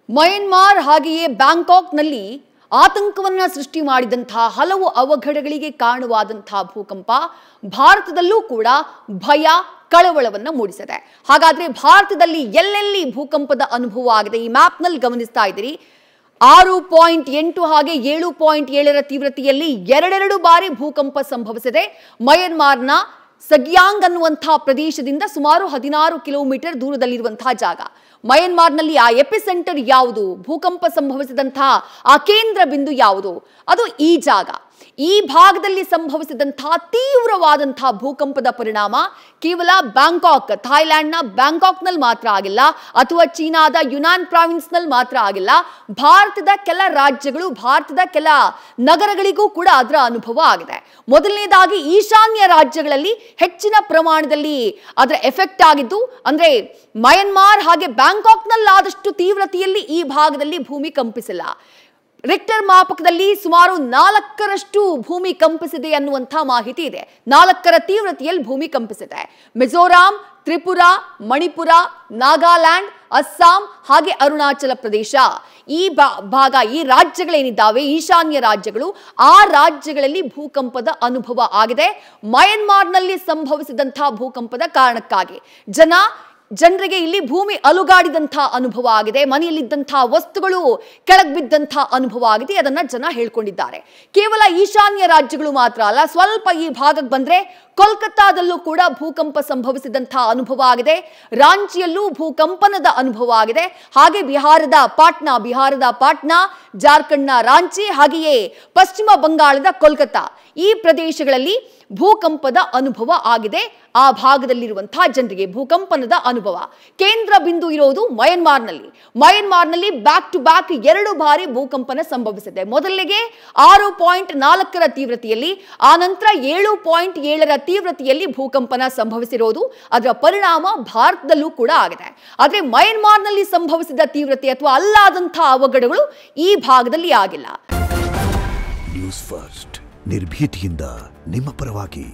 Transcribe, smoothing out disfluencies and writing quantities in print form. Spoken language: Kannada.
ಮಯನ್ಮಾರ್ ಹಾಗೆಯೇ ಬ್ಯಾಂಕಾಕ್ನಲ್ಲಿ ಆತಂಕವನ್ನ ಸೃಷ್ಟಿ ಮಾಡಿದಂತಹ ಹಲವು ಅವಘಡಗಳಿಗೆ ಕಾರಣವಾದಂತಹ ಭೂಕಂಪ ಭಾರತದಲ್ಲೂ ಕೂಡ ಭಯ ಕಳವಳವನ್ನ ಮೂಡಿಸಿದೆ. ಹಾಗಾದ್ರೆ ಭಾರತದಲ್ಲಿ ಎಲ್ಲೆಲ್ಲಿ ಭೂಕಂಪದ ಅನುಭವ ಆಗಿದೆ ಈ ಮ್ಯಾಪ್ ನಲ್ಲಿ ಗಮನಿಸ್ತಾ ಇದ್ದೀರಿ. 6.8 ಹಾಗೆ 7.7ರ ತೀವ್ರತೆಯಲ್ಲಿ ಎರಡೆರಡು ಬಾರಿ ಭೂಕಂಪ ಸಂಭವಿಸಿದೆ. ಮಯನ್ಮಾರ್ನ ಸಗ್ಯಾಂಗ್ ಅನ್ನುವಂತಹ ಪ್ರದೇಶದಿಂದ ಸುಮಾರು 16 ಕಿಲೋಮೀಟರ್ ದೂರದಲ್ಲಿರುವಂತಹ ಜಾಗ. ಮಯನ್ಮಾರ್ನಲ್ಲಿ ಆ ಎಪಿಸೆಂಟರ್ ಯಾವುದು, ಭೂಕಂಪ ಸಂಭವಿಸಿದಂತಹ ಆ ಕೇಂದ್ರ ಬಿಂದು ಯಾವುದು, ಅದು ಈ ಜಾಗ. ಈ ಭಾಗದಲ್ಲಿ ಸಂಭವಿಸಿದಂತಹ ತೀವ್ರವಾದಂತಹ ಭೂಕಂಪದ ಪರಿಣಾಮ ಕೇವಲ ಬ್ಯಾಂಕಾಕ್, ಥಾಯ್ಲ್ಯಾಂಡ್ನ ಬ್ಯಾಂಕಾಕ್ನಲ್ಲಿ ಮಾತ್ರ ಆಗಿಲ್ಲ, ಅಥವಾ ಚೀನಾದ ಯುನಾನ್ ಪ್ರಾವಿನ್ಸ್ನಲ್ಲಿ ಮಾತ್ರ ಆಗಿಲ್ಲ, ಭಾರತದ ಕೆಲ ರಾಜ್ಯಗಳು, ಭಾರತದ ಕೆಲ ನಗರಗಳಿಗೂ ಕೂಡ ಅದರ ಅನುಭವ ಆಗಿದೆ. ಮೊದಲನೇದಾಗಿ ಈಶಾನ್ಯ ರಾಜ್ಯಗಳಲ್ಲಿ ಹೆಚ್ಚಿನ ಪ್ರಮಾಣದಲ್ಲಿ ಅದರ ಎಫೆಕ್ಟ್ ಆಗಿದ್ದು, ಅಂದ್ರೆ ಮಯನ್ಮಾರ್ ಹಾಗೆ ಬ್ಯಾಂಕಾಕ್ನಲ್ಲಾದಷ್ಟು ತೀವ್ರತೆಯಲ್ಲಿ ಈ ಭಾಗದಲ್ಲಿ ಭೂಮಿ ಕಂಪಿಸಿಲ್ಲ. ರಿಕ್ಟರ್ ಮಾಪಕದಲ್ಲಿ ಸುಮಾರು 4ರಷ್ಟು ಭೂಮಿ ಕಂಪಿಸಿದೆ ಅನ್ನುವಂಥ ಮಾಹಿತಿ ಇದೆ. 4ರ ತೀವ್ರತೆಯಲ್ಲಿ ಭೂಮಿ ಕಂಪಿಸಿದೆ. ಮಿಜೋರಾಂ, ತ್ರಿಪುರಾ, ಮಣಿಪುರ, ನಾಗಾಲ್ಯಾಂಡ್, ಅಸ್ಸಾಂ ಹಾಗೆ ಅರುಣಾಚಲ ಪ್ರದೇಶ ಈ ಭಾಗ, ಈ ರಾಜ್ಯಗಳೇನಿದ್ದಾವೆ ಈಶಾನ್ಯ ರಾಜ್ಯಗಳು, ಆ ರಾಜ್ಯಗಳಲ್ಲಿ ಭೂಕಂಪದ ಅನುಭವ ಆಗಿದೆ. ಮಯನ್ಮಾರ್ನಲ್ಲಿ ಸಂಭವಿಸಿದಂತಹ ಭೂಕಂಪದ ಕಾರಣಕ್ಕಾಗಿ ಜನರಿಗೆ ಇಲ್ಲಿ ಭೂಮಿ ಅಲುಗಾಡಿದಂತಹ ಅನುಭವ ಆಗಿದೆ. ಮನೆಯಲ್ಲಿದ್ದಂತಹ ವಸ್ತುಗಳು ಕೆಳಗೆ ಬಿದ್ದಂತಹ ಅನುಭವ ಆಗಿದೆ. ಅದನ್ನ ಜನ ಹೇಳ್ಕೊಂಡಿದ್ದಾರೆ. ಕೇವಲ ಈಶಾನ್ಯ ರಾಜ್ಯಗಳು ಮಾತ್ರ ಅಲ್ಲ, ಸ್ವಲ್ಪ ಈ ಭಾಗಕ್ಕೆ ಬಂದ್ರೆ ಕೋಲ್ಕತ್ತಾದಲ್ಲೂ ಕೂಡ ಭೂಕಂಪ ಸಂಭವಿಸಿದಂತಹ ಅನುಭವ ಆಗಿದೆ. ರಾಂಚಿಯಲ್ಲೂ ಭೂಕಂಪನದ ಅನುಭವ ಆಗಿದೆ. ಹಾಗೆ ಬಿಹಾರದ ಪಾಟ್ನಾ, ಜಾರ್ಖಂಡ್ನ ರಾಂಚಿ, ಹಾಗೆಯೇ ಪಶ್ಚಿಮ ಬಂಗಾಳದ ಕೋಲ್ಕತ್ತಾ ಈ ಪ್ರದೇಶಗಳಲ್ಲಿ ಭೂಕಂಪದ ಅನುಭವ ಆಗಿದೆ. ಆ ಭಾಗದಲ್ಲಿರುವಂತಹ ಜನರಿಗೆ ಭೂಕಂಪನದ ಅನುಭವ. ಕೇಂದ್ರ ಬಿಂದು ಇರೋದು ಮಯನ್ಮಾರ್ನಲ್ಲಿ ಬ್ಯಾಕ್ ಟು ಬ್ಯಾಕ್ 2 ಬಾರಿ ಭೂಕಂಪನ ಸಂಭವಿಸಿದೆ. ಮೊದಲಿಗೆ 6.4ರ ತೀವ್ರತೆಯಲ್ಲಿ, ಆ ನಂತರ 7.7ರ ತೀವ್ರತೆಯಲ್ಲಿ ಭೂಕಂಪನ ಸಂಭವಿಸಿರೋದು. ಅದರ ಪರಿಣಾಮ ಭಾರತದಲ್ಲೂ ಕೂಡ ಆಗಿದೆ. ಆದರೆ ಮಯನ್ಮಾರ್ನಲ್ಲಿ ಸಂಭವಿಸಿದ ತೀವ್ರತೆ ಅಥವಾ ಅಲ್ಲಾದಂತಹ ಅವಘಡಗಳು ಈ ಭಾಗದಲ್ಲಿ ಆಗಿಲ್ಲ. ನ್ಯೂಸ್ ಫಸ್ಟ್, ನಿರ್ಭೀತಿಯಿಂದ ನಿಮ್ಮ ಪರವಾಗಿ.